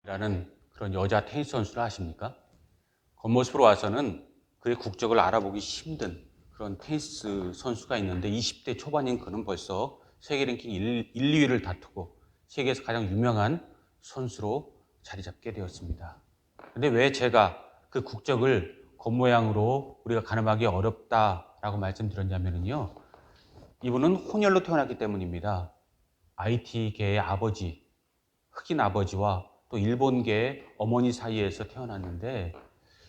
라는 그런 여자 테니스 선수를 아십니까? 겉모습으로 와서는 그의 국적을 알아보기 힘든 그런 테니스 선수가 있는데 20대 초반인 그는 벌써 세계 랭킹 1, 2위를 다투고 세계에서 가장 유명한 선수로 자리 잡게 되었습니다. 근데 왜 제가 그 국적을 겉모양으로 우리가 가늠하기 어렵다라고 말씀드렸냐면요. 이분은 혼혈로 태어났기 때문입니다. IT계의 아버지, 흑인 아버지와 또 일본계의 어머니 사이에서 태어났는데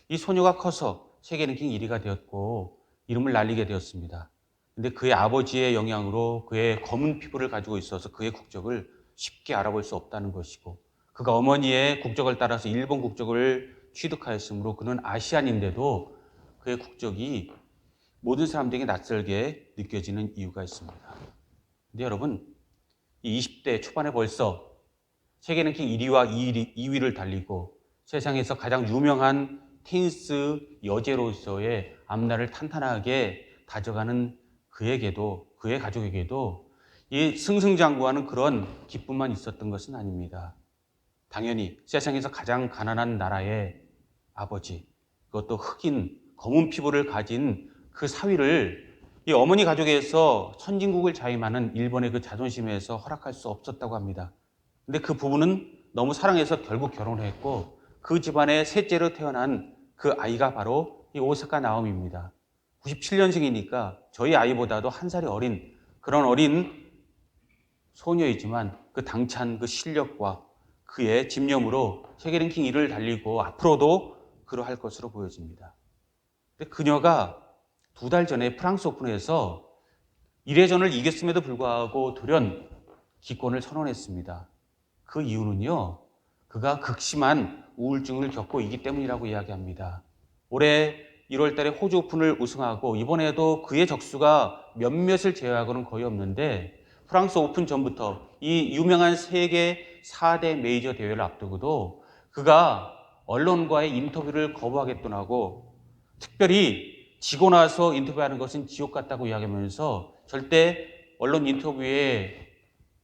이 소녀가 커서 세계 랭킹 1위가 되었고 이름을 날리게 되었습니다. 근데 그의 아버지의 영향으로 그의 검은 피부를 가지고 있어서 그의 국적을 쉽게 알아볼 수 없다는 것이고 그가 어머니의 국적을 따라서 일본 국적을 취득하였으므로 그는 아시안인데도 그의 국적이 모든 사람들에게 낯설게 느껴지는 이유가 있습니다. 근데 여러분, 이 20대 초반에 벌써 세계 랭킹 1위와 2위를 달리고 세상에서 가장 유명한 테니스 여제로서의 앞날을 탄탄하게 다져가는 그에게도, 그의 가족에게도 이 승승장구하는 그런 기쁨만 있었던 것은 아닙니다. 당연히 세상에서 가장 가난한 나라의 아버지, 그것도 흑인, 검은 피부를 가진 그 사위를 이 어머니 가족에서 선진국을 자임하는 일본의 그 자존심에서 허락할 수 없었다고 합니다. 근데 그 부부는 너무 사랑해서 결국 결혼을 했고 그 집안의 셋째로 태어난 그 아이가 바로 이 오사카 나오미입니다. 97년생이니까 저희 아이보다도 한 살이 어린 그런 어린 소녀이지만 그 당찬 그 실력과 그의 집념으로 세계 랭킹 1위를 달리고 앞으로도 그러할 것으로 보여집니다. 근데 그녀가 2달 전에 프랑스 오픈에서 1회전을 이겼음에도 불구하고 돌연 기권을 선언했습니다. 그 이유는요, 그가 극심한 우울증을 겪고 있기 때문이라고 이야기합니다. 올해 1월 달에 호주 오픈을 우승하고 이번에도 그의 적수가 몇몇을 제외하고는 거의 없는데 프랑스 오픈 전부터 이 유명한 세계 4대 메이저 대회를 앞두고도 그가 언론과의 인터뷰를 거부하겠다고 하고 특별히 지고 나서 인터뷰하는 것은 지옥 같다고 이야기하면서 절대 언론 인터뷰에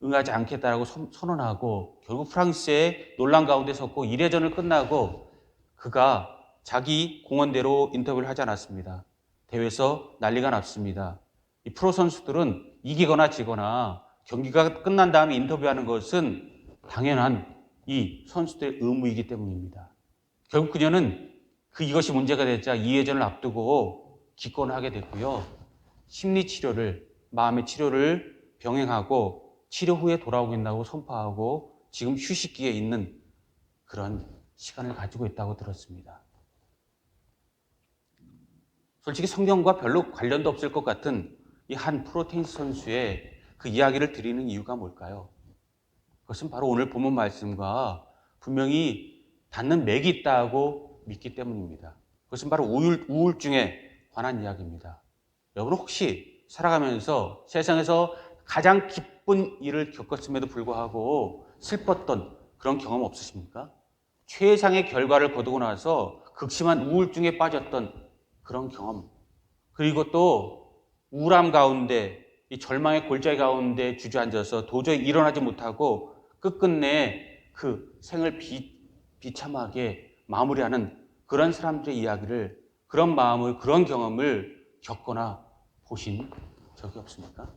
응하지 않겠다라고 선언하고 결국 프랑스의 논란 가운데 섰고 1회전을 끝나고 그가 자기 공언대로 인터뷰를 하지 않았습니다. 대회에서 난리가 났습니다. 이 프로 선수들은 이기거나 지거나 경기가 끝난 다음에 인터뷰하는 것은 당연한 이 선수들의 의무이기 때문입니다. 결국 그녀는 이것이 문제가 되자 2회전을 앞두고 기권을 하게 됐고요. 심리치료를, 마음의 치료를 병행하고 치료 후에 돌아오겠다고 선포하고 지금 휴식기에 있는 그런 시간을 가지고 있다고 들었습니다. 솔직히 성경과 별로 관련도 없을 것 같은 이 한 프로 테니스 선수의 그 이야기를 드리는 이유가 뭘까요? 그것은 바로 오늘 본문 말씀과 분명히 닿는 맥이 있다고 믿기 때문입니다. 그것은 바로 우울증에 관한 이야기입니다. 여러분 혹시 살아가면서 세상에서 가장 기쁜 일을 겪었음에도 불구하고 슬펐던 그런 경험 없으십니까? 최상의 결과를 거두고 나서 극심한 우울증에 빠졌던 그런 경험. 그리고 또 우울함 가운데 이 절망의 골짜기 가운데 주저앉아서 도저히 일어나지 못하고 끝끝내 그 생을 비참하게 마무리하는 그런 사람들의 이야기를 그런 마음을 그런 경험을 겪거나 보신 적이 없습니까?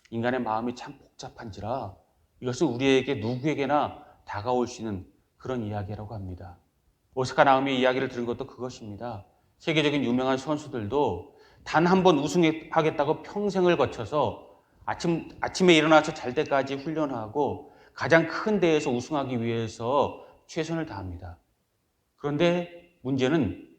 인간의 마음이 참 복잡한지라 이것은 우리에게 누구에게나 다가올 수 있는 그런 이야기라고 합니다. 오사카 나오미의 이야기를 들은 것도 그것입니다. 세계적인 유명한 선수들도 단 한 번 우승하겠다고 평생을 거쳐서 아침에 일어나서 잘 때까지 훈련하고 가장 큰 대회에서 우승하기 위해서 최선을 다합니다. 그런데 문제는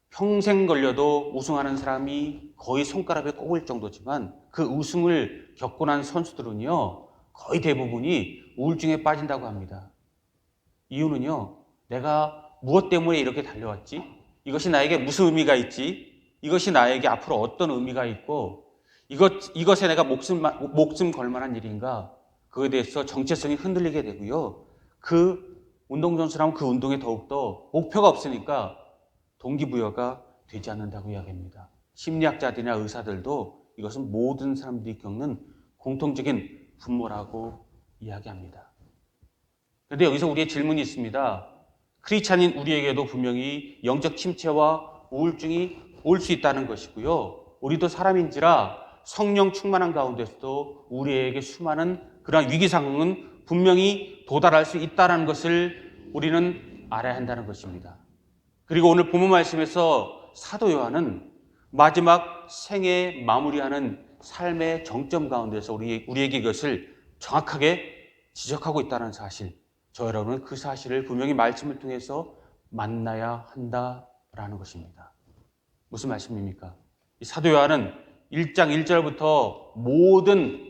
평생 걸려도 우승하는 사람이 거의 손가락에 꼽을 정도지만 그 우승을 겪고 난 선수들은요, 거의 대부분이 우울증에 빠진다고 합니다. 이유는요, 내가 무엇 때문에 이렇게 달려왔지? 이것이 나에게 무슨 의미가 있지? 이것이 나에게 앞으로 어떤 의미가 있고, 이것에 내가 목숨 걸 만한 일인가? 그거에 대해서 정체성이 흔들리게 되고요. 그 운동선수라면 그 운동에 더욱더 목표가 없으니까 동기부여가 되지 않는다고 이야기합니다. 심리학자들이나 의사들도 이것은 모든 사람들이 겪는 공통적인 분모라고 이야기합니다. 그런데 여기서 우리의 질문이 있습니다. 크리스찬인 우리에게도 분명히 영적 침체와 우울증이 올 수 있다는 것이고요. 우리도 사람인지라 성령 충만한 가운데서도 우리에게 수많은 그러한 위기 상황은 분명히 도달할 수 있다는 것을 우리는 알아야 한다는 것입니다. 그리고 오늘 본문 말씀에서 사도 요한은 마지막 생애 마무리하는 삶의 정점 가운데서 우리에게 이것을 정확하게 지적하고 있다는 사실, 저 여러분은 그 사실을 분명히 말씀을 통해서 만나야 한다라는 것입니다. 무슨 말씀입니까? 이 사도 요한은 1장 1절부터 모든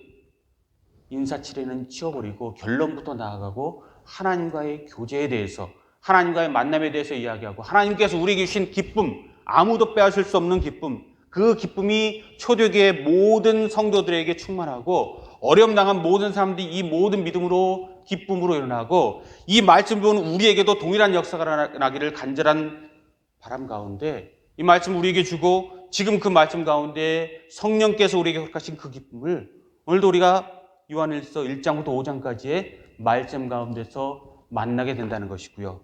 인사치레는 치워버리고 결론부터 나아가고 하나님과의 교제에 대해서, 하나님과의 만남에 대해서 이야기하고, 하나님께서 우리에게 주신 기쁨, 아무도 빼앗을 수 없는 기쁨, 그 기쁨이 초대교회의 모든 성도들에게 충만하고 어려움 당한 모든 사람들이 이 모든 믿음으로 기쁨으로 일어나고, 이 말씀 보는 우리에게도 동일한 역사가 나기를 간절한 바람 가운데 이 말씀 우리에게 주고, 지금 그 말씀 가운데 성령께서 우리에게 허락하신 그 기쁨을 오늘도 우리가 요한일서 1장부터 5장까지의 말씀 가운데서 만나게 된다는 것이고요.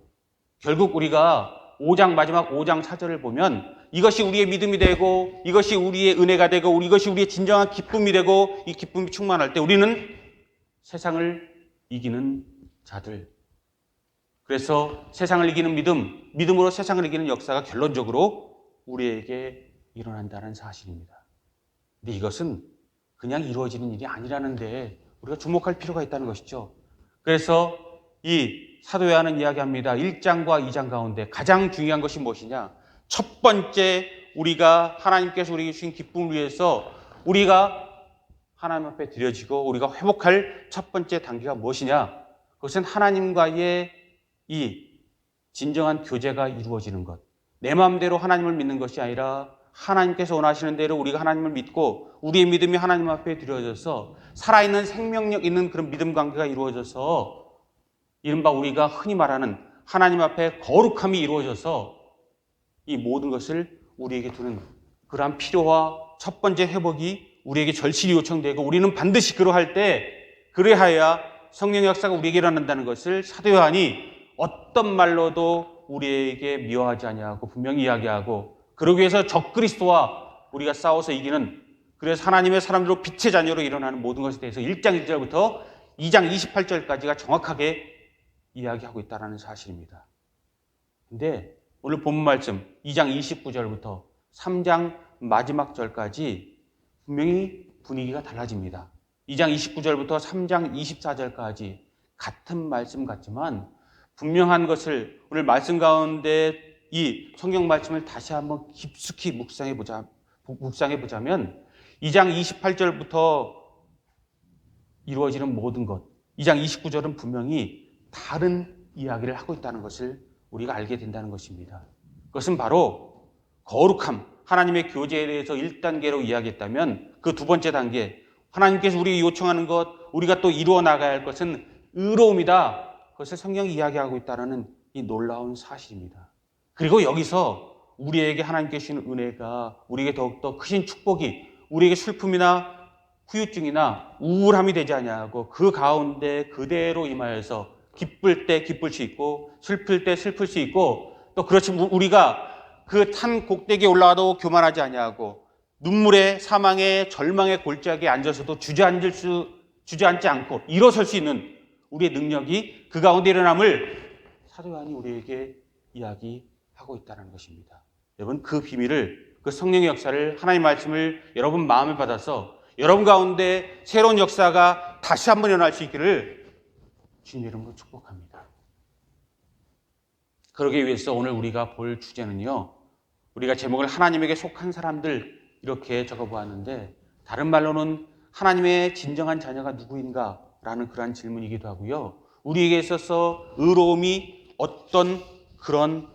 결국 우리가 5장 마지막 5장 4절을 보면 이것이 우리의 믿음이 되고, 이것이 우리의 은혜가 되고, 이것이 우리의 진정한 기쁨이 되고, 이 기쁨이 충만할 때 우리는 세상을 이기는 자들, 그래서 세상을 이기는 믿음으로 세상을 이기는 역사가 결론적으로 우리에게 일어난다는 사실입니다. 근데 이것은 그냥 이루어지는 일이 아니라는 데 우리가 주목할 필요가 있다는 것이죠. 그래서 이 사도 요한은 이야기합니다. 1장과 2장 가운데 가장 중요한 것이 무엇이냐? 첫 번째, 우리가 하나님께서 우리에게 주신 기쁨을 위해서 우리가 하나님 앞에 드려지고 우리가 회복할 첫 번째 단계가 무엇이냐? 그것은 하나님과의 이 진정한 교제가 이루어지는 것. 내 마음대로 하나님을 믿는 것이 아니라 하나님께서 원하시는 대로 우리가 하나님을 믿고 우리의 믿음이 하나님 앞에 드려져서 살아있는 생명력 있는 그런 믿음 관계가 이루어져서 이른바 우리가 흔히 말하는 하나님 앞에 거룩함이 이루어져서 이 모든 것을 우리에게 두는 그러한 필요와 첫 번째 회복이 우리에게 절실히 요청되고, 우리는 반드시 그러할 때 그래야 성령의 역사가 우리에게 일어난다는 것을 사도 요한이 어떤 말로도 우리에게 미워하지 아니하고 분명히 이야기하고, 그러기 위해서 적그리스도와 우리가 싸워서 이기는, 그래서 하나님의 사람들로 빛의 자녀로 일어나는 모든 것에 대해서 1장 1절부터 2장 28절까지가 정확하게 이야기하고 있다는 사실입니다. 근데 오늘 본문 말씀 2장 29절부터 3장 마지막 절까지 분명히 분위기가 달라집니다. 2장 29절부터 3장 24절까지 같은 말씀 같지만 분명한 것을 오늘 말씀 가운데 이 성경 말씀을 다시 한번 깊숙이 묵상해 보자면 2장 28절부터 이루어지는 모든 것, 2장 29절은 분명히 다른 이야기를 하고 있다는 것을 우리가 알게 된다는 것입니다. 그것은 바로 거룩함, 하나님의 교제에 대해서 1단계로 이야기했다면 그 두 번째 단계, 하나님께서 우리에게 요청하는 것, 우리가 또 이루어 나가야 할 것은 의로움이다. 그것을 성경이 이야기하고 있다는 이 놀라운 사실입니다. 그리고 여기서 우리에게 하나님께 주시는 은혜가 우리에게 더욱더 크신 축복이 우리에게 슬픔이나 후유증이나 우울함이 되지 아니하고 그 가운데 그대로 임하여서 기쁠 때 기쁠 수 있고 슬플 때 슬플 수 있고, 또 그렇지 우리가 그 산 꼭대기에 올라가도 교만하지 아니하고 눈물의 사망의 절망의 골짜기에 앉아서도 주저앉지 않고 일어설 수 있는 우리의 능력이 그 가운데 일어남을 사도 요한이 우리에게 이야기하고 있다는 것입니다. 여러분, 그 비밀을, 그 성령의 역사를, 하나님의 말씀을 여러분 마음에 받아서 여러분 가운데 새로운 역사가 다시 한번 일어날 수 있기를 주님의 이름으로 축복합니다. 그러기 위해서 오늘 우리가 볼 주제는요, 우리가 제목을 하나님에게 속한 사람들 이렇게 적어보았는데, 다른 말로는 하나님의 진정한 자녀가 누구인가? 라는 그러한 질문이기도 하고요. 우리에게 있어서 의로움이 어떤 그런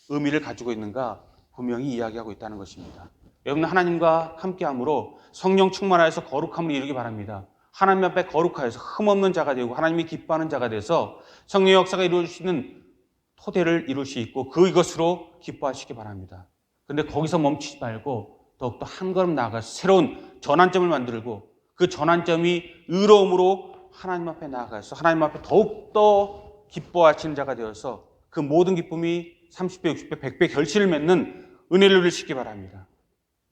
의미를 가지고 있는가 분명히 이야기하고 있다는 것입니다. 여러분, 하나님과 함께함으로 성령 충만하여서 거룩함을 이루기 바랍니다. 하나님 앞에 거룩하여서 흠없는 자가 되고 하나님이 기뻐하는 자가 돼서 성령의 역사가 이루어지는 토대를 이룰 수 있고 그것으로 기뻐하시기 바랍니다. 그런데 거기서 멈추지 말고 더욱더 한 걸음 나아가서 새로운 전환점을 만들고, 그 전환점이 의로움으로 하나님 앞에 나아가서 하나님 앞에 더욱더 기뻐하시는 자가 되어서 그 모든 기쁨이 30배, 60배, 100배 결실을 맺는 은혜를 누리시기 바랍니다.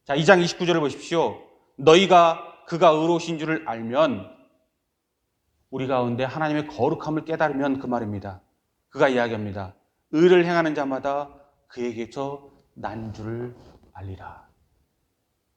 자, 2장 29절을 보십시오. 너희가 그가 의로우신 줄을 알면, 우리 가운데 하나님의 거룩함을 깨달으면 그 말입니다. 그가 이야기합니다. 의를 행하는 자마다 그에게서 난 줄을 알리라.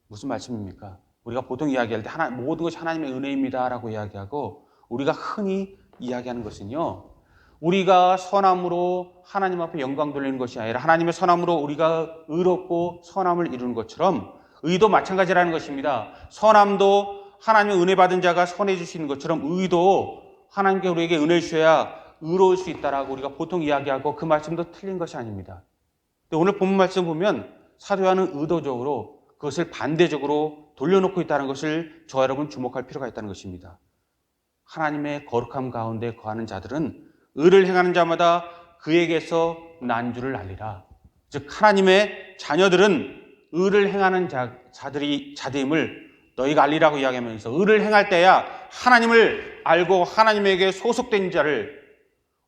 무슨 말씀입니까? 우리가 보통 이야기할 때 모든 것이 하나님의 은혜입니다 라고 이야기하고, 우리가 흔히 이야기하는 것은요, 우리가 선함으로 하나님 앞에 영광 돌리는 것이 아니라 하나님의 선함으로 우리가 의롭고 선함을 이루는 것처럼, 의도 마찬가지라는 것입니다. 선함도 하나님의 은혜 받은 자가 선해 주시는 것처럼 의도 하나님께 우리에게 은혜를 주셔야 의로울 수 있다라고 우리가 보통 이야기하고, 그 말씀도 틀린 것이 아닙니다. 근데 오늘 본문 말씀 보면 사도 요한은 의도적으로 그것을 반대적으로 돌려놓고 있다는 것을 저와 여러분 주목할 필요가 있다는 것입니다. 하나님의 거룩함 가운데 거하는 자들은 의를 행하는 자마다 그에게서 난 줄을 알리라. 즉 하나님의 자녀들은 의를 행하는 자들임을 너희가 알리라고 이야기하면서, 의를 행할 때야 하나님을 알고 하나님에게 소속된 자를,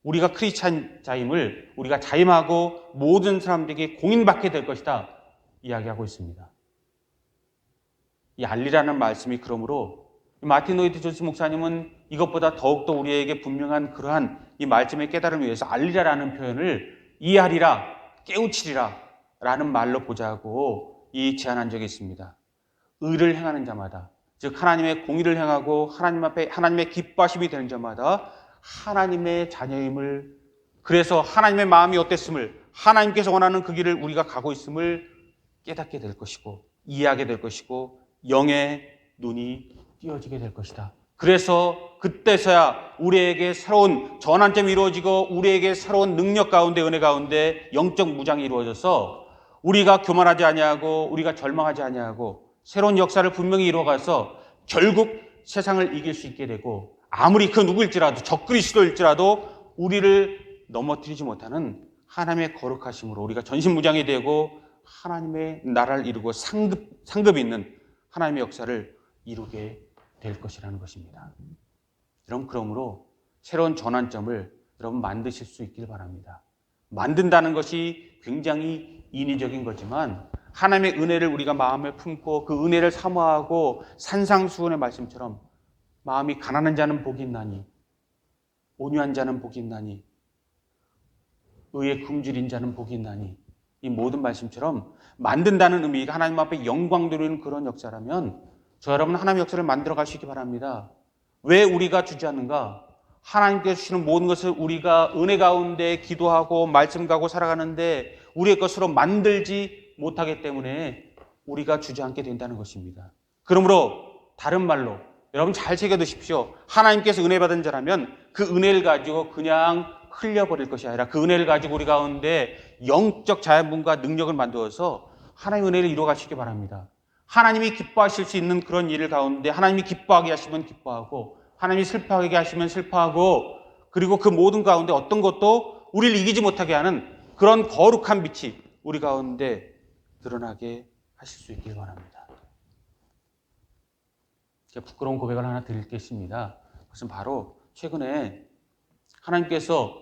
우리가 크리스찬 자임을 우리가 자임하고 모든 사람들에게 공인받게 될 것이다 이야기하고 있습니다. 이 알리라는 말씀이 그러므로 마틴 로이드 존스 목사님은 이것보다 더욱더 우리에게 분명한 그러한 이 말씀의 깨달음을 위해서 알리라라는 표현을 이해하리라, 깨우치리라 라는 말로 보자고 제안한 적이 있습니다. 의를 행하는 자마다, 즉 하나님의 공의를 행하고 하나님 앞에 하나님의 기뻐하심이 되는 자마다 하나님의 자녀임을, 그래서 하나님의 마음이 어땠음을, 하나님께서 원하는 그 길을 우리가 가고 있음을 깨닫게 될 것이고 이해하게 될 것이고 영의 눈이 띄어지게 될 것이다. 그래서 그때서야 우리에게 새로운 전환점이 이루어지고 우리에게 새로운 능력 가운데, 은혜 가운데 영적 무장이 이루어져서 우리가 교만하지 아니하고 우리가 절망하지 아니하고 새로운 역사를 분명히 이루어가서 결국 세상을 이길 수 있게 되고, 아무리 그 누구일지라도 적그리스도일지라도 우리를 넘어뜨리지 못하는 하나님의 거룩하심으로 우리가 전신무장이 되고 하나님의 나라를 이루고 상급 있는 하나님의 역사를 이루게 될 것이라는 것입니다. 여러분, 그러므로 새로운 전환점을 여러분 만드실 수 있길 바랍니다. 만든다는 것이 굉장히 인위적인 거지만 하나님의 은혜를 우리가 마음에 품고 그 은혜를 사모하고 산상수훈의 말씀처럼 마음이 가난한 자는 복이 있나니, 온유한 자는 복이 있나니, 의에 굶주린 자는 복이 있나니, 이 모든 말씀처럼 만든다는 의미가 하나님 앞에 영광 돌리는 그런 역사라면 저 여러분 하나님의 역사를 만들어 가시기 바랍니다. 왜 우리가 주지 않는가? 하나님께서 주시는 모든 것을 우리가 은혜 가운데 기도하고 말씀 가고 살아가는데 우리의 것으로 만들지 못하기 때문에 우리가 주지 않게 된다는 것입니다. 그러므로 다른 말로 여러분 잘 새겨두십시오. 하나님께서 은혜 받은 자라면 그 은혜를 가지고 그냥 흘려버릴 것이 아니라 그 은혜를 가지고 우리 가운데 영적 자연분과 능력을 만들어서 하나님의 은혜를 이루어 가시기 바랍니다. 하나님이 기뻐하실 수 있는 그런 일을 가운데 하나님이 기뻐하게 하시면 기뻐하고 하나님이 슬퍼하게 하시면 슬퍼하고, 그리고 그 모든 가운데 어떤 것도 우리를 이기지 못하게 하는 그런 거룩한 빛이 우리 가운데 드러나게 하실 수 있길 바랍니다. 제가 부끄러운 고백을 하나 드리겠습니다. 그것은 바로 최근에 하나님께서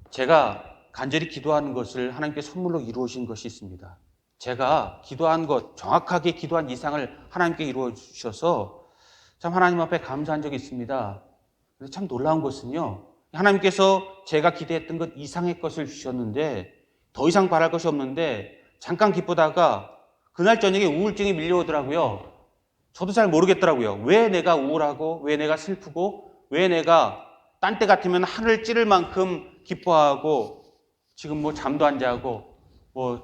제가 간절히 기도하는 것을 하나님께 선물로 이루어진 것이 있습니다. 제가 기도한 것, 정확하게 기도한 이상을 하나님께 이루어 주셔서 참 하나님 앞에 감사한 적이 있습니다. 근데 참 놀라운 것은요, 하나님께서 제가 기대했던 것 이상의 것을 주셨는데 더 이상 바랄 것이 없는데 잠깐 기쁘다가 그날 저녁에 우울증이 밀려오더라고요. 저도 잘 모르겠더라고요. 왜 내가 우울하고 왜 내가 슬프고 왜 내가 딴 때 같으면 하늘을 찌를 만큼 기뻐하고 지금 뭐 잠도 안 자고 뭐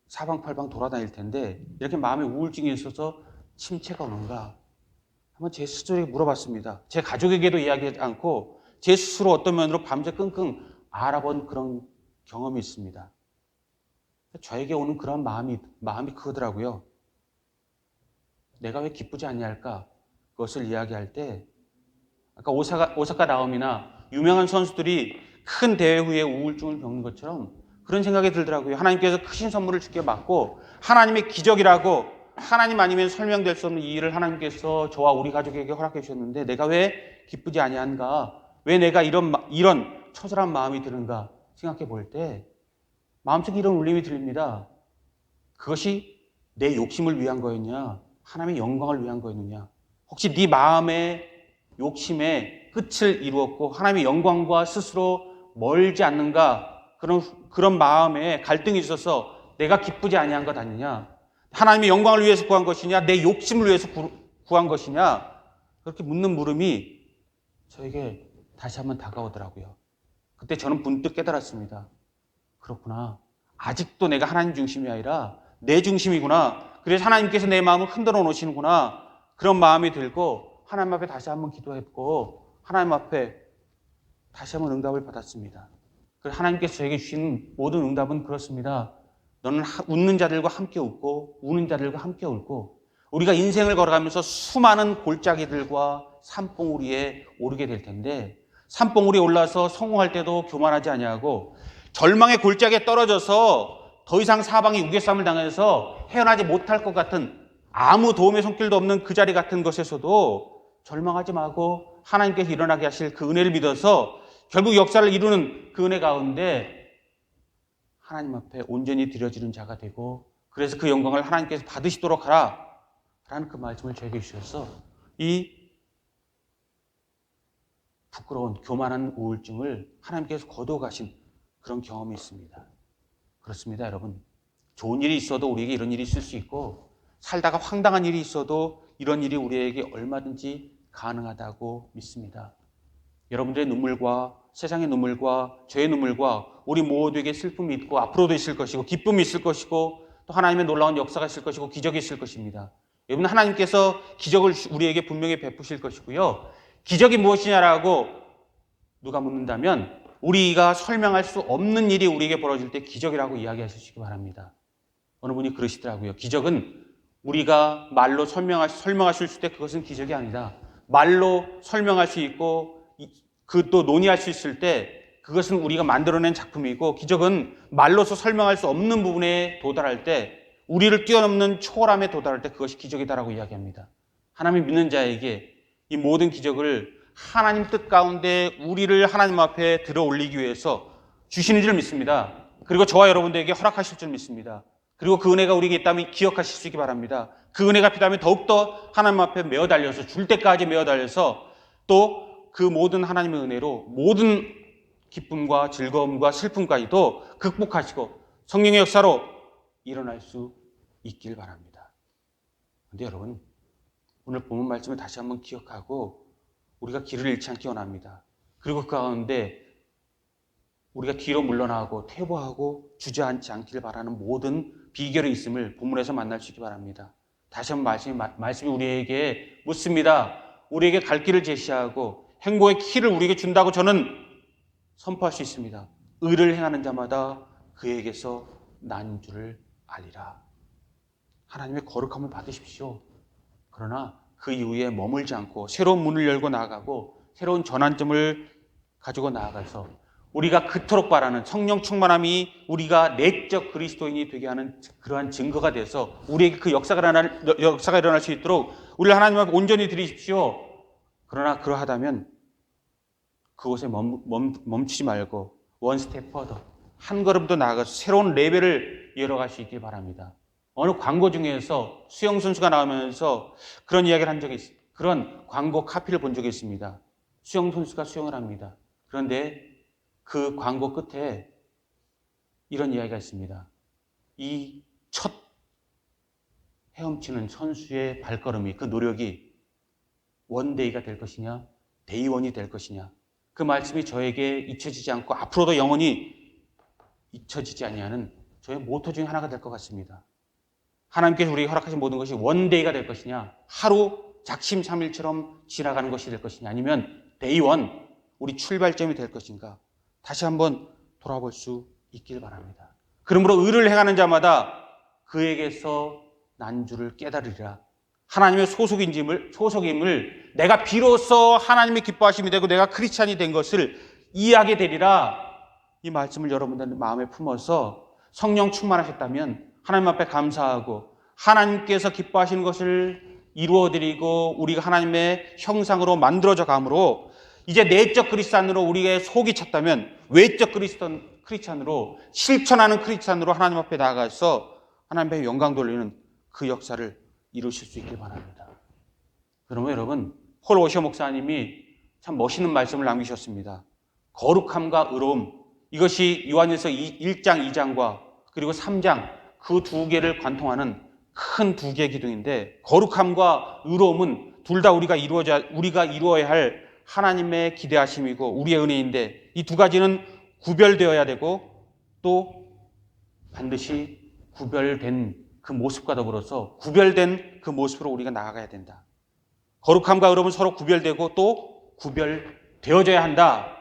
사방팔방 돌아다닐 텐데 이렇게 마음에 우울증이 있어서 침체가 오는가? 한번 제 스스로에게 물어봤습니다. 제 가족에게도 이야기하지 않고 제 스스로 어떤 면으로 밤새 끙끙 알아본 그런 경험이 있습니다. 저에게 오는 그런 마음이 크더라고요. 내가 왜 기쁘지 않냐할까? 그것을 이야기할 때 아까 오사카 나오미나 유명한 선수들이 큰 대회 후에 우울증을 겪는 것처럼 그런 생각이 들더라고요. 하나님께서 크신 선물을 주께 받고 하나님의 기적이라고, 하나님 아니면 설명될 수 없는 이 일을 하나님께서 저와 우리 가족에게 허락해 주셨는데 내가 왜 기쁘지 아니한가? 왜 내가 이런 처절한 마음이 드는가 생각해 볼 때 마음속에 이런 울림이 들립니다. 그것이 내 욕심을 위한 거였냐? 하나님의 영광을 위한 거였느냐? 혹시 네 마음의 욕심의 끝을 이루었고 하나님의 영광과 스스로 멀지 않는가? 그런 마음에 갈등이 있어서 내가 기쁘지 아니한 것 아니냐? 하나님의 영광을 위해서 구한 것이냐? 내 욕심을 위해서 구한 것이냐? 그렇게 묻는 물음이 저에게 다시 한번 다가오더라고요. 그때 저는 문득 깨달았습니다. 그렇구나. 아직도 내가 하나님 중심이 아니라 내 중심이구나. 그래서 하나님께서 내 마음을 흔들어 놓으시는구나. 그런 마음이 들고 하나님 앞에 다시 한번 기도했고 하나님 앞에 다시 한번 응답을 받았습니다. 그래서 하나님께서 저에게 주신 모든 응답은 그렇습니다. 너는 웃는 자들과 함께 웃고 우는 자들과 함께 울고 우리가 인생을 걸어가면서 수많은 골짜기들과 산봉우리에 오르게 될 텐데 산봉우리에 올라서 성공할 때도 교만하지 아니하고 절망의 골짜기에 떨어져서 더 이상 사방이 우겨쌈을 당해서 헤어나지 못할 것 같은 아무 도움의 손길도 없는 그 자리 같은 것에서도 절망하지 말고 하나님께서 일어나게 하실 그 은혜를 믿어서 결국 역사를 이루는 그 은혜 가운데 하나님 앞에 온전히 드려지는 자가 되고 그래서 그 영광을 하나님께서 받으시도록 하라 라는 그 말씀을 저에게 주셔서 이 부끄러운 교만한 우울증을 하나님께서 거두어 가신 그런 경험이 있습니다. 그렇습니다, 여러분. 좋은 일이 있어도 우리에게 이런 일이 있을 수 있고 살다가 황당한 일이 있어도 이런 일이 우리에게 얼마든지 가능하다고 믿습니다. 여러분들의 눈물과 세상의 눈물과 저의 눈물과 우리 모두에게 슬픔이 있고 앞으로도 있을 것이고 기쁨이 있을 것이고 또 하나님의 놀라운 역사가 있을 것이고 기적이 있을 것입니다. 여러분 하나님께서 기적을 우리에게 분명히 베푸실 것이고요. 기적이 무엇이냐라고 누가 묻는다면 우리가 설명할 수 없는 일이 우리에게 벌어질 때 기적이라고 이야기하시기 바랍니다. 어느 분이 그러시더라고요. 기적은 우리가 말로 설명할 수 있을 때 그것은 기적이 아니다. 말로 설명할 수 있고 그 또 논의할 수 있을 때 그것은 우리가 만들어낸 작품이고 기적은 말로서 설명할 수 없는 부분에 도달할 때 우리를 뛰어넘는 초월함에 도달할 때 그것이 기적이다라고 이야기합니다. 하나님을 믿는 자에게 이 모든 기적을 하나님 뜻 가운데 우리를 하나님 앞에 들어 올리기 위해서 주시는 줄 믿습니다. 그리고 저와 여러분들에게 허락하실 줄 믿습니다. 그리고 그 은혜가 우리에게 있다면 기억하실 수 있기 바랍니다. 그 은혜가 필요하면 더욱더 하나님 앞에 메어 달려서 줄 때까지 메어 달려서 또 그 모든 하나님의 은혜로 모든 기쁨과 즐거움과 슬픔까지도 극복하시고 성령의 역사로 일어날 수 있길 바랍니다. 그런데 여러분 오늘 본문 말씀을 다시 한번 기억하고 우리가 길을 잃지 않기 원합니다. 그리고 그 가운데 우리가 뒤로 물러나고 퇴보하고 주저앉지 않기를 바라는 모든 비결이 있음을 본문에서 만날 수 있기 바랍니다. 다시 한번 말씀이 우리에게 묻습니다. 우리에게 갈 길을 제시하고 행복의 키를 우리에게 준다고 저는 선포할 수 있습니다. 의를 행하는 자마다 그에게서 난 줄을 알리라. 하나님의 거룩함을 받으십시오. 그러나 그 이후에 머물지 않고 새로운 문을 열고 나아가고 새로운 전환점을 가지고 나아가서 우리가 그토록 바라는 성령 충만함이 우리가 내적 그리스도인이 되게 하는 그러한 증거가 돼서 우리에게 그 역사가 일어날 수 있도록 우리를 하나님 앞에 온전히 드리십시오. 그러나 그러하다면 그곳에 멈추지 말고 원 스텝 퍼더 한 걸음 더 나아가서 새로운 레벨을 이어갈 수 있길 바랍니다. 어느 광고 중에서 수영 선수가 나오면서 그런 이야기를 한 적이 있습니다. 그런 광고 카피를 본 적이 있습니다. 수영 선수가 수영을 합니다. 그런데 그 광고 끝에 이런 이야기가 있습니다. 이 첫 헤엄치는 선수의 발걸음이 그 노력이 원데이가 될 것이냐 데이원이 될 것이냐 그 말씀이 저에게 잊혀지지 않고 앞으로도 영원히 잊혀지지 아니하는 저의 모토 중에 하나가 될 것 같습니다. 하나님께서 우리에게 허락하신 모든 것이 원데이가 될 것이냐 하루 작심삼일처럼 지나가는 것이 될 것이냐 아니면 데이원 우리 출발점이 될 것인가 다시 한번 돌아볼 수 있길 바랍니다. 그러므로 의를 행하는 자마다 그에게서 난 줄을 깨달으리라. 하나님의 소속임을 내가 비로소 하나님의 기뻐하심이 되고 내가 크리스찬이 된 것을 이해하게 되리라. 이 말씀을 여러분들 마음에 품어서 성령 충만하셨다면 하나님 앞에 감사하고 하나님께서 기뻐하시는 것을 이루어드리고 우리가 하나님의 형상으로 만들어져 가므로 이제 내적 크리스찬으로 우리의 속이 찼다면 외적 크리스찬으로 실천하는 크리스찬으로 하나님 앞에 나아가서 하나님 앞에 영광 돌리는 그 역사를 이루실 수 있길 바랍니다. 그러면 여러분, 폴 오셔 목사님이 참 멋있는 말씀을 남기셨습니다. 거룩함과 의로움, 이것이 요한일서 1장, 2장과 그리고 3장 그 두 개를 관통하는 큰 두 개의 기둥인데, 거룩함과 의로움은 둘 다 우리가 이루어야 할 하나님의 기대하심이고 우리의 은혜인데, 이 두 가지는 구별되어야 되고 또 반드시 구별된 그 모습과 더불어서 구별된 그 모습으로 우리가 나아가야 된다. 거룩함과 의로움은 서로 구별되고 또 구별되어져야 한다.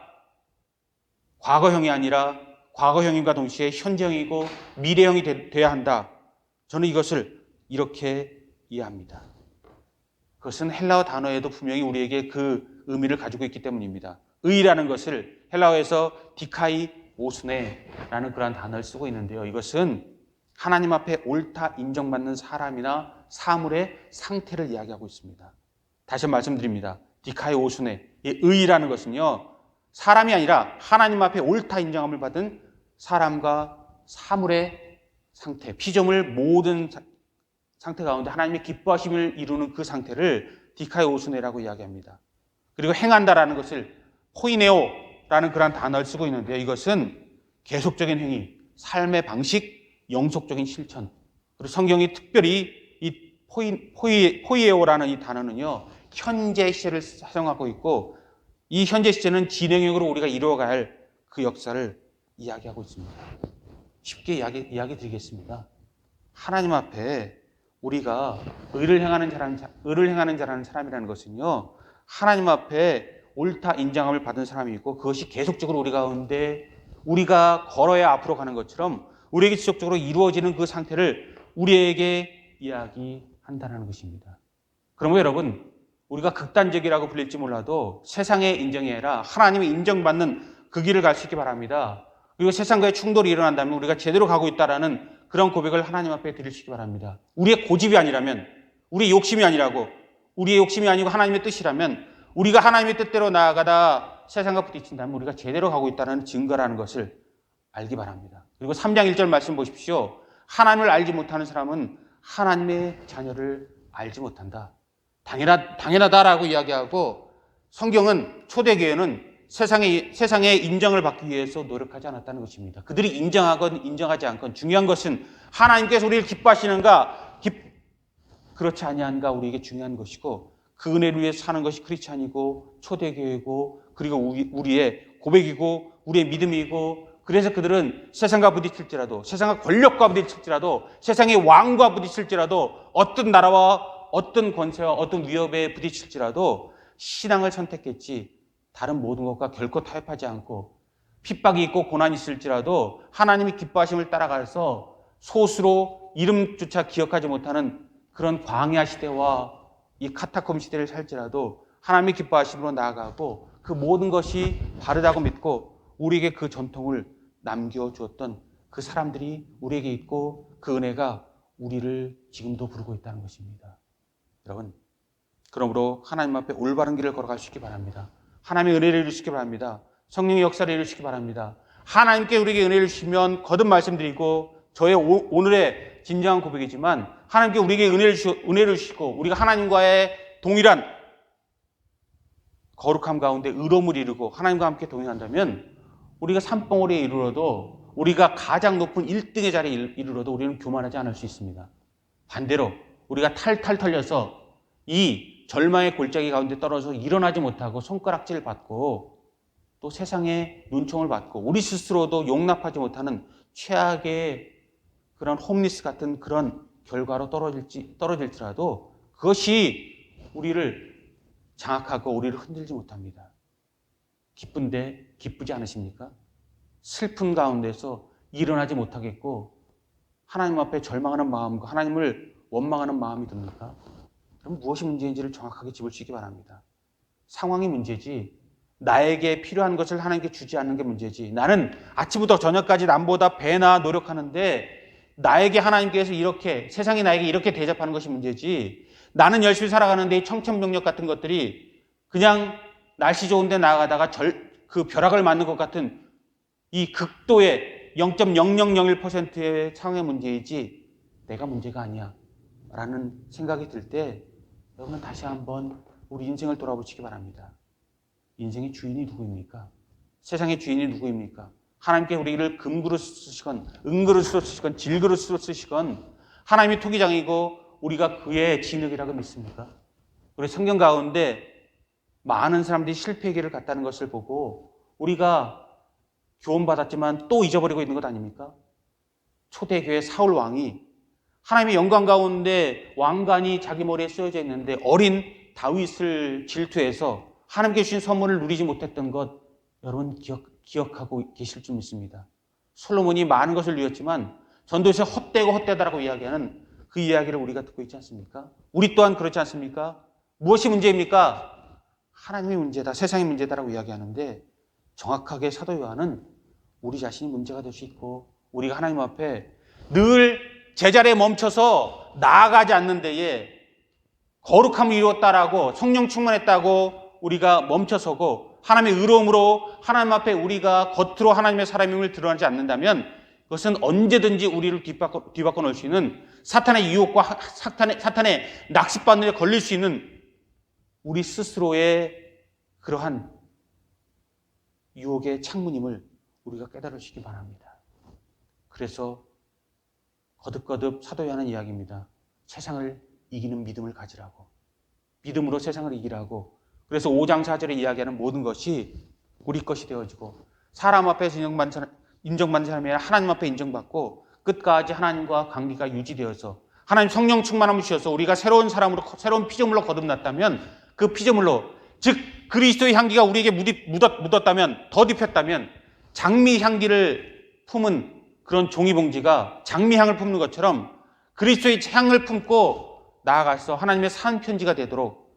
과거형이 아니라 과거형임과 동시에 현재형이고 미래형이 돼야 한다. 저는 이것을 이렇게 이해합니다. 그것은 헬라어 단어에도 분명히 우리에게 그 의미를 가지고 있기 때문입니다. 의라는 것을 헬라어에서 디카이 오스네라는 그러한 단어를 쓰고 있는데요. 이것은 하나님 앞에 옳다 인정받는 사람이나 사물의 상태를 이야기하고 있습니다. 다시 말씀드립니다. 디카이 오스네, 이 의라는 것은요, 사람이 아니라 하나님 앞에 옳다 인정함을 받은 사람과 사물의 상태, 피조물 모든 상태 가운데 하나님의 기뻐하심을 이루는 그 상태를 디카이 오스네라고 이야기합니다. 그리고 행한다라는 것을 포이네오라는 그런 단어를 쓰고 있는데요. 이것은 계속적인 행위, 삶의 방식, 영속적인 실천. 그리고 성경이 특별히 이 포이에오라는 이 단어는요, 현재 시제를 사용하고 있고, 이 현재 시제는 진행형으로 우리가 이루어가야 할 그 역사를 이야기하고 있습니다. 쉽게 이야기 드리겠습니다. 하나님 앞에 우리가 의를 행하는 자라는 사람이라는 것은요, 하나님 앞에 옳다 인정함을 받은 사람이고, 그것이 계속적으로 우리 가운데 우리가 걸어야 앞으로 가는 것처럼 우리에게 지속적으로 이루어지는 그 상태를 우리에게 이야기한다는 것입니다. 그러면 여러분, 우리가 극단적이라고 불릴지 몰라도 세상의 인정이 아니라 하나님의 인정받는 그 길을 갈 수 있기 바랍니다. 그리고 세상과의 충돌이 일어난다면 우리가 제대로 가고 있다라는 그런 고백을 하나님 앞에 드리시기 바랍니다. 우리의 고집이 아니라면, 우리의 욕심이 아니라고, 우리의 욕심이 아니고 하나님의 뜻이라면, 우리가 하나님의 뜻대로 나아가다 세상과 부딪힌다면 우리가 제대로 가고 있다는 증거라는 것을 알기 바랍니다. 그리고 3장 1절 말씀 보십시오. 하나님을 알지 못하는 사람은 하나님의 자녀를 알지 못한다. 당연하다라고 이야기하고, 성경은 초대교회는 세상의 인정을 받기 위해서 노력하지 않았다는 것입니다. 그들이 인정하건 인정하지 않건 중요한 것은 하나님께서 우리를 기뻐하시는가, 그렇지 아니한가 우리에게 중요한 것이고, 그 은혜를 위해서 사는 것이 크리스찬이고 초대교회고, 그리고 우리의 고백이고 우리의 믿음이고, 그래서 그들은 세상과 부딪힐지라도, 세상과 권력과 부딪힐지라도, 세상의 왕과 부딪힐지라도, 어떤 나라와 어떤 권세와 어떤 위협에 부딪힐지라도 신앙을 선택했지 다른 모든 것과 결코 타협하지 않고, 핍박이 있고 고난이 있을지라도 하나님이 기뻐하심을 따라가서 소수로 이름조차 기억하지 못하는 그런 광야 시대와 이 카타콤 시대를 살지라도 하나님의 기뻐하심으로 나아가고, 그 모든 것이 바르다고 믿고 우리에게 그 전통을 남겨주었던 그 사람들이 우리에게 있고, 그 은혜가 우리를 지금도 부르고 있다는 것입니다. 여러분, 그러므로 하나님 앞에 올바른 길을 걸어갈 수 있기 바랍니다. 하나님의 은혜를 이루시기 바랍니다. 성령의 역사를 이루시기 바랍니다. 하나님께 우리에게 은혜를 주시면, 거듭 말씀드리고 저의 오늘의 진정한 고백이지만, 하나님께 우리에게 은혜를 주시고 우리가 하나님과의 동일한 거룩함 가운데 의로움을 이루고 하나님과 함께 동행한다면, 우리가 산봉우리에 이르러도, 우리가 가장 높은 1등의 자리에 이르러도 우리는 교만하지 않을 수 있습니다. 반대로 우리가 탈탈 털려서 이 절망의 골짜기 가운데 떨어져 일어나지 못하고 손가락질을 받고 또 세상의 눈총을 받고 우리 스스로도 용납하지 못하는 최악의 그런 홈리스 같은 그런 결과로 떨어질지라도 그것이 우리를 장악하고 우리를 흔들지 못합니다. 기쁜데 기쁘지 않으십니까? 슬픔 가운데서 일어나지 못하겠고 하나님 앞에 절망하는 마음과 하나님을 원망하는 마음이 듭니까? 그럼 무엇이 문제인지를 정확하게 짚을 수 있기 바랍니다. 상황이 문제지, 나에게 필요한 것을 하나님께 주지 않는 게 문제지, 나는 아침부터 저녁까지 남보다 배나 노력하는데 나에게 하나님께서 이렇게, 세상이 나에게 이렇게 대접하는 것이 문제지, 나는 열심히 살아가는데 이 청천벽력 같은 것들이 그냥 날씨 좋은데 나가다가 그 벼락을 맞는 것 같은 이 극도의 0.0001%의 상황의 문제이지 내가 문제가 아니야 라는 생각이 들 때 여러분 다시 한번 우리 인생을 돌아보시기 바랍니다. 인생의 주인이 누구입니까? 세상의 주인이 누구입니까? 하나님께 우리를 금그릇으로 쓰시건 은그릇으로 쓰시건 질그릇으로 쓰시건 하나님이 토기장이고 우리가 그의 진흙이라고 믿습니까? 우리 성경 가운데 많은 사람들이 실패의 길을 갔다는 것을 보고 우리가 교훈받았지만 또 잊어버리고 있는 것 아닙니까? 초대교회 사울 왕이 하나님의 영광 가운데 왕관이 자기 머리에 쓰여져 있는데 어린 다윗을 질투해서 하나님께 주신 선물을 누리지 못했던 것 여러분 기억하고 계실 줄 믿습니다. 솔로몬이 많은 것을 누렸지만 전도에서 헛되고 헛되다라고 이야기하는 그 이야기를 우리가 듣고 있지 않습니까? 우리 또한 그렇지 않습니까? 무엇이 문제입니까? 하나님의 문제다, 세상의 문제다라고 이야기하는데 정확하게 사도 요한은 우리 자신이 문제가 될 수 있고 우리가 하나님 앞에 늘 제자리에 멈춰서 나아가지 않는 데에 거룩함을 이루었다라고 성령 충만했다고 우리가 멈춰서고 하나님의 의로움으로 하나님 앞에 우리가 겉으로 하나님의 사람임을 드러나지 않는다면 그것은 언제든지 우리를 뒤바꿔 놓을 수 있는 사탄의 유혹과 사탄의 낚싯바늘에 걸릴 수 있는 우리 스스로의 그러한 유혹의 창문임을 우리가 깨달으시기 바랍니다. 그래서 거듭거듭 사도 요한은 이야기입니다. 세상을 이기는 믿음을 가지라고. 믿음으로 세상을 이기라고. 그래서 5장 4절에 이야기하는 모든 것이 우리 것이 되어지고 사람 앞에서 인정받는 사람이 아니라 하나님 앞에 인정받고 끝까지 하나님과 관계가 유지되어서 하나님 성령 충만함을 주셔서 우리가 새로운 사람으로 새로운 피조물로 거듭났다면 그 피조물로 즉 그리스도의 향기가 우리에게 묻었다면 더딥혔다면 장미 향기를 품은 그런 종이봉지가 장미향을 품는 것처럼 그리스도의 향을 품고 나아가서 하나님의 산 편지가 되도록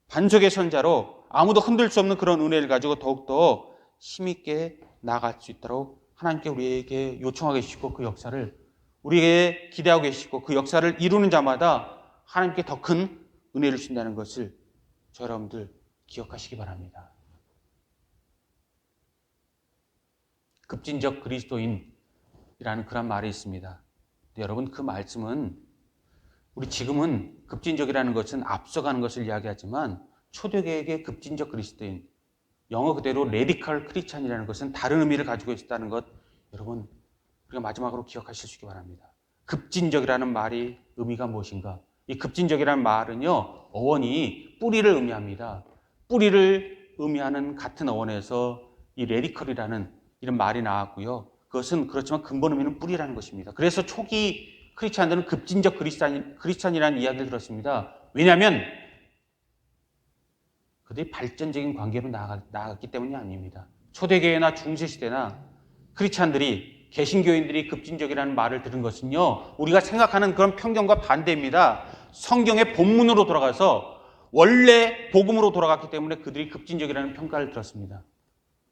반석의 선자로 아무도 흔들 수 없는 그런 은혜를 가지고 더욱더 힘있게 나아갈 수 있도록 하나님께 우리에게 요청하고 계시고 그 역사를 우리에게 기대하고 계시고 그 역사를 이루는 자마다 하나님께 더 큰 은혜를 주신다는 것을 저 여러분들 기억하시기 바랍니다. 급진적 그리스도인이라는 그런 말이 있습니다. 여러분 그 말씀은 우리 지금은 급진적이라는 것은 앞서가는 것을 이야기하지만 초대교회의 급진적 그리스도인 영어 그대로 레디컬 크리스찬이라는 것은 다른 의미를 가지고 있다는 것 여러분 우리가 마지막으로 기억하실 수 있기 바랍니다. 급진적이라는 말이 의미가 무엇인가? 이 급진적이라는 말은요 어원이 뿌리를 의미합니다. 뿌리를 의미하는 같은 어원에서 이 레디컬이라는 이런 말이 나왔고요. 그것은 그렇지만 근본 의미는 뿌리라는 것입니다. 그래서 초기 크리스찬들은 급진적 크리스찬이라는 이야기를 들었습니다. 왜냐하면 그들이 발전적인 관계로 나아갔기 때문이 아닙니다. 초대교회나 중세시대나 크리스찬들이 개신교인들이 급진적이라는 말을 들은 것은요 우리가 생각하는 그런 편견과 반대입니다. 성경의 본문으로 돌아가서 원래 복음으로 돌아갔기 때문에 그들이 급진적이라는 평가를 들었습니다.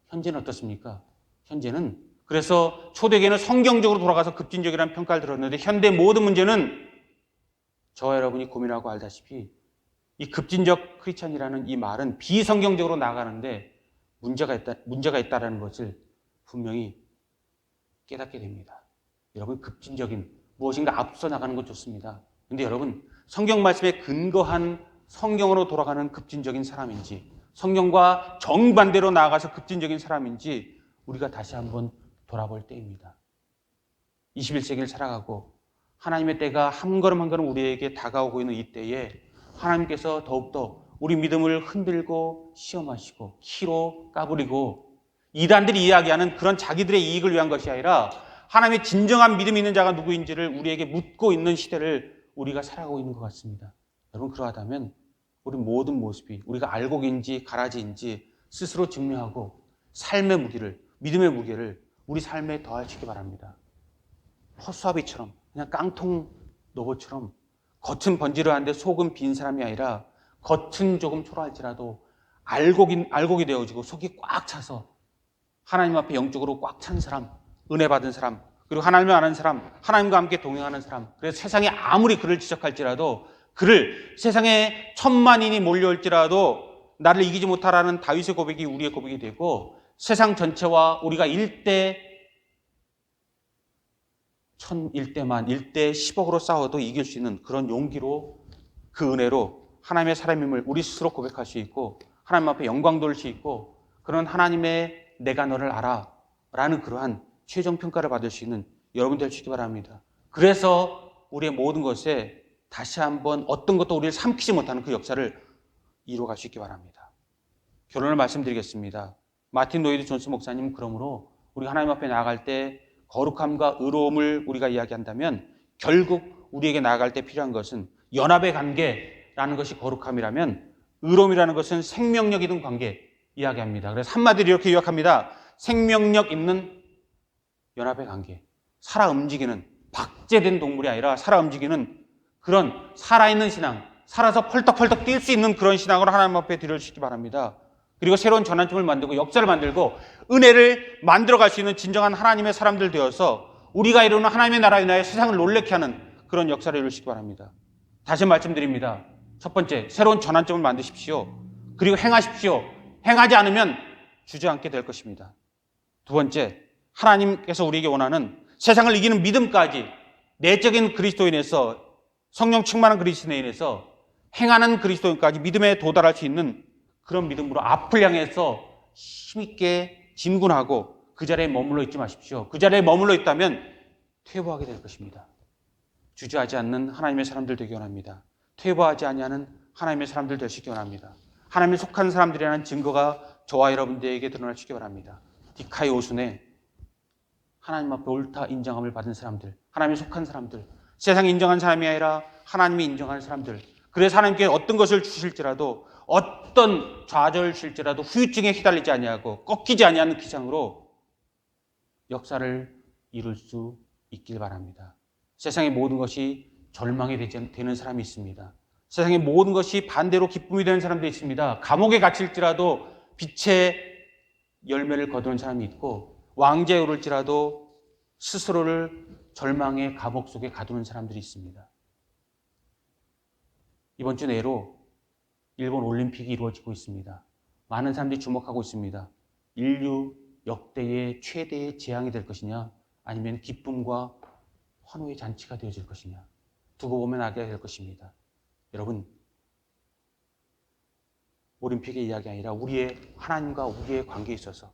현재는 어떻습니까? 현재는 그래서 초대교회는 성경적으로 돌아가서 급진적이라는 평가를 들었는데 현대 모든 문제는 저와 여러분이 고민하고 알다시피 이 급진적 크리스찬이라는 이 말은 비성경적으로 나가는데 문제가 있다라는 것을 분명히 깨닫게 됩니다. 여러분 급진적인 무엇인가 앞서 나가는 건 좋습니다. 그런데 여러분 성경 말씀에 근거한 성경으로 돌아가는 급진적인 사람인지 성경과 정반대로 나아가서 급진적인 사람인지 우리가 다시 한번 돌아볼 때입니다. 21세기를 살아가고 하나님의 때가 한 걸음 한 걸음 우리에게 다가오고 있는 이 때에 하나님께서 더욱더 우리 믿음을 흔들고 시험하시고 키로 까부리고 이단들이 이야기하는 그런 자기들의 이익을 위한 것이 아니라 하나님의 진정한 믿음이 있는 자가 누구인지를 우리에게 묻고 있는 시대를 우리가 살아가고 있는 것 같습니다. 여러분 그러하다면 우리 모든 모습이 우리가 알곡인지 가라지인지 스스로 증명하고 삶의 무게를 믿음의 무게를 우리 삶에 더하시기 바랍니다. 허수아비처럼 그냥 깡통 노보처럼 겉은 번지르한데 속은 빈 사람이 아니라 겉은 조금 초라할지라도 알곡이 되어지고 속이 꽉 차서 하나님 앞에 영적으로 꽉 찬 사람, 은혜 받은 사람, 그리고 하나님을 아는 사람, 하나님과 함께 동행하는 사람. 그래서 세상에 아무리 그를 지적할지라도 그를 세상에 천만인이 몰려올지라도 나를 이기지 못하라는 다윗의 고백이 우리의 고백이 되고 세상 전체와 우리가 1대 1000, 1대 1000, 1대 10억으로 싸워도 이길 수 있는 그런 용기로 그 은혜로 하나님의 사람임을 우리 스스로 고백할 수 있고 하나님 앞에 영광 돌릴 수 있고 그런 하나님의 내가 너를 알아 라는 그러한 최종 평가를 받을 수 있는 여러분 되시기 바랍니다. 그래서 우리의 모든 것에 다시 한번 어떤 것도 우리를 삼키지 못하는 그 역사를 이루어갈 수 있기 바랍니다. 결론을 말씀드리겠습니다. 마틴 로이드 존스 목사님, 그러므로 우리가 하나님 앞에 나아갈 때 거룩함과 의로움을 우리가 이야기한다면 결국 우리에게 나아갈 때 필요한 것은 연합의 관계라는 것이 거룩함이라면 의로움이라는 것은 생명력 있는 관계 이야기합니다. 그래서 한마디로 이렇게 요약합니다. 생명력 있는 연합의 관계. 살아 움직이는 박제된 동물이 아니라 살아 움직이는 그런 살아있는 신앙, 살아서 펄떡펄떡 뛸 수 있는 그런 신앙으로 하나님 앞에 드려주시기 바랍니다. 그리고 새로운 전환점을 만들고 역사를 만들고 은혜를 만들어갈 수 있는 진정한 하나님의 사람들 되어서 우리가 이루는 하나님의 나라에 인하여 세상을 놀래게 하는 그런 역사를 이루시기 바랍니다. 다시 말씀드립니다. 첫 번째, 새로운 전환점을 만드십시오. 그리고 행하십시오. 행하지 않으면 주저앉게 될 것입니다. 두 번째, 하나님께서 우리에게 원하는 세상을 이기는 믿음까지 내적인 그리스도인에서 성령 충만한 그리스도인에서 행하는 그리스도인까지 믿음에 도달할 수 있는 그런 믿음으로 앞을 향해서 힘있게 진군하고 그 자리에 머물러 있지 마십시오. 그 자리에 머물러 있다면 퇴보하게 될 것입니다. 주저하지 않는 하나님의 사람들 되기 원합니다. 퇴보하지 아니하는 하나님의 사람들 되시기 원합니다. 하나님에 속한 사람들이라는 증거가 저와 여러분들에게 드러나시기 바랍니다. 디카이오순의 하나님 앞에 옳다 인정함을 받은 사람들, 하나님에 속한 사람들, 세상이 인정한 사람이 아니라 하나님이 인정하는 사람들, 그래서 하나님께 어떤 것을 주실지라도 어떤 좌절실지라도 후유증에 휘달리지 아니하고 꺾이지 아니하는 기상으로 역사를 이룰 수 있길 바랍니다. 세상의 모든 것이 절망이 되는 사람이 있습니다. 세상의 모든 것이 반대로 기쁨이 되는 사람도 있습니다. 감옥에 갇힐지라도 빛의 열매를 거두는 사람이 있고 왕좌에 오를지라도 스스로를 절망의 감옥 속에 가두는 사람들이 있습니다. 이번 주 내로 일본 올림픽이 이루어지고 있습니다. 많은 사람들이 주목하고 있습니다. 인류 역대의 최대의 재앙이 될 것이냐 아니면 기쁨과 환호의 잔치가 되어질 것이냐 두고 보면 알게 될 것입니다. 여러분, 올림픽의 이야기 아니라 우리의 하나님과 우리의 관계에 있어서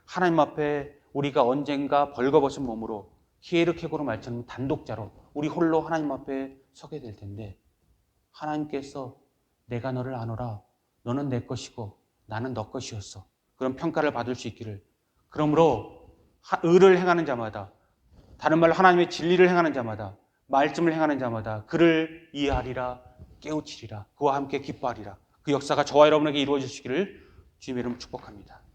하나님 앞에 우리가 언젠가 벌거벗은 몸으로 히에르케고로 말처럼 단독자로 우리 홀로 하나님 앞에 서게 될 텐데 하나님께서 내가 너를 아노라 너는 내 것이고 나는 너 것이었어 그런 평가를 받을 수 있기를 그러므로 의를 행하는 자마다 다른 말로 하나님의 진리를 행하는 자마다 말씀을 행하는 자마다 그를 이해하리라 깨우치리라 그와 함께 기뻐하리라 그 역사가 저와 여러분에게 이루어지시기를 주님의 이름으로 축복합니다.